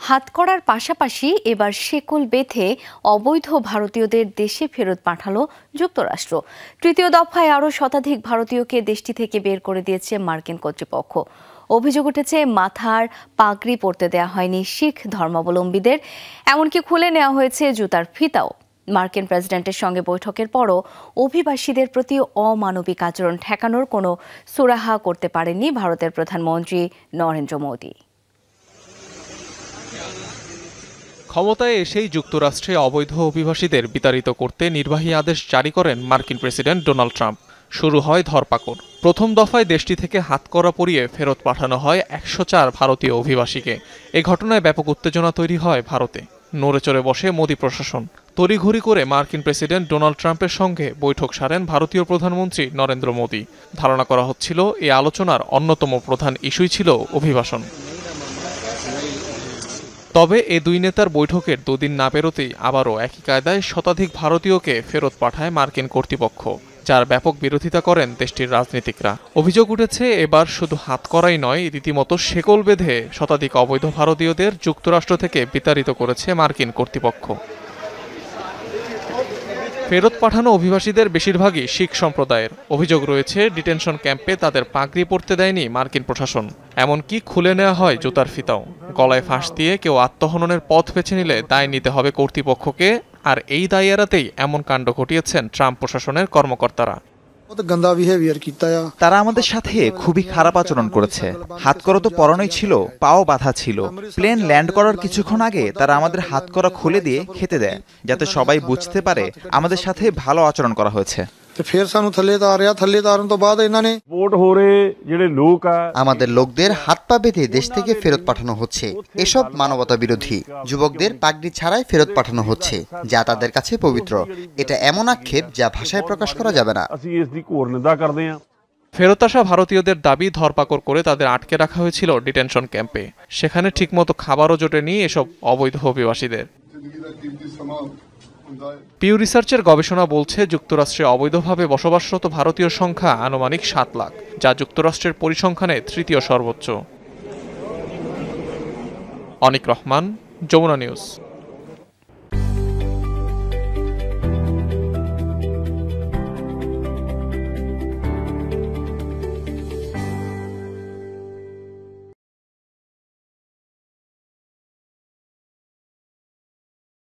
হাতকড়ার পাশাপাশি এবার শেকল বেঁধে অবৈধ ভারতীয়দের দেশে ফেরত পাঠালো যুক্তরাষ্ট্র। তৃতীয় দফায় আরও শতাধিক ভারতীয়কে দেশটি থেকে বের করে দিয়েছে মার্কিন কর্তৃপক্ষ। অভিযোগ উঠেছে মাথার পাগড়ি পরতে দেওয়া হয়নি শিখ ধর্মাবলম্বীদের, এমনকি খুলে নেওয়া হয়েছে জুতার ফিতাও। মার্কিন প্রেসিডেন্টের সঙ্গে বৈঠকের পরও অভিবাসীদের প্রতি অমানবিক আচরণ ঠেকানোর কোনো সুরাহা করতে পারেননি ভারতের প্রধানমন্ত্রী নরেন্দ্র মোদী। ক্ষমতায় এসেই যুক্তরাষ্ট্রে অবৈধ অভিবাসীদের বিতাড়িত করতে নির্বাহী আদেশ জারি করেন মার্কিন প্রেসিডেন্ট ডোনাল্ড ট্রাম্প। শুরু হয় ধরপাকড়। প্রথম দফায় দেশটি থেকে হাতকড়া পরিয়ে ফেরত পাঠানো হয় 104 ভারতীয় অভিবাসীকে। এ ঘটনায় ব্যাপক উত্তেজনা তৈরি হয় ভারতে। নড়ে চড়ে বসে মোদী প্রশাসন। তড়িঘড়ি করে মার্কিন প্রেসিডেন্ট ডোনাল্ড ট্রাম্পের সঙ্গে বৈঠক সারেন ভারতীয় প্রধানমন্ত্রী নরেন্দ্র মোদী। ধারণা করা হচ্ছিল এই আলোচনার অন্যতম প্রধান ইস্যুই ছিল অভিবাসন। তবে এ দুই নেতার বৈঠকের দুদিন না পেরোতেই আবারও একই কায়দায় শতাধিক ভারতীয়কে ফেরত পাঠায় মার্কিন কর্তৃপক্ষ, যার ব্যাপক বিরোধিতা করেন দেশটির রাজনীতিকরা। অভিযোগ উঠেছে এবার শুধু হাতকড়াই নয়, রীতিমতো শেকল বেঁধে শতাধিক অবৈধ ভারতীয়দের যুক্তরাষ্ট্র থেকে বিতাড়িত করেছে মার্কিন কর্তৃপক্ষ। ফেরত পাঠানো অভিবাসীদের বেশিরভাগই শিখ সম্প্রদায়ের। অভিযোগ রয়েছে ডিটেনশন ক্যাম্পে তাদের পাগড়ি পরতে দেয়নি মার্কিন প্রশাসন, এমনকি খুলে নেওয়া হয় জুতার ফিতাও। গলায় ফাঁস দিয়ে কেউ আত্মহননের পথ বেছে নিলে দায় নিতে হবে কর্তৃপক্ষকে, আর এই দায় এড়াতেই এমন কাণ্ড ঘটিয়েছেন ট্রাম্প প্রশাসনের কর্মকর্তারা। তারা আমাদের সাথে খুবই খারাপ আচরণ করেছে। হাতকড়া তো পরনেই ছিল, পাও বাঁধা ছিল। প্লেন ল্যান্ড করার কিছুক্ষণ আগে তারা আমাদের হাতকড়া খুলে দিয়ে খেতে দেয়, যাতে সবাই বুঝতে পারে আমাদের সাথে ভালো আচরণ করা হয়েছে। আমাদের লোকদের হাত পা বেঁধে দেশ থেকে ফেরত পাঠানো হচ্ছে। এসব মানবতা বিরোধী। যুবকদের পাগড়ি ছাড়াই ফেরত পাঠানো হচ্ছে, যা তাদের কাছে পবিত্র। এটা এমন আক্ষেপ যা ভাষায় প্রকাশ করা যাবে না। ফেরত আসা ভারতীয়দের দাবি ধরপাকড় করে তাদের আটকে রাখা হয়েছিল ডিটেনশন ক্যাম্পে। সেখানে ঠিকমতো খাবারও জোটেনি এসব অবৈধ অভিবাসীদের। পিউ রিসার্চের গবেষণা বলছে যুক্তরাষ্ট্রে অবৈধভাবে বসবাসরত ভারতীয় সংখ্যা আনুমানিক 7 লাখ, যা যুক্তরাষ্ট্রের পরিসংখ্যানে তৃতীয় সর্বোচ্চ। অনিক রহমান, যমুনা নিউজ।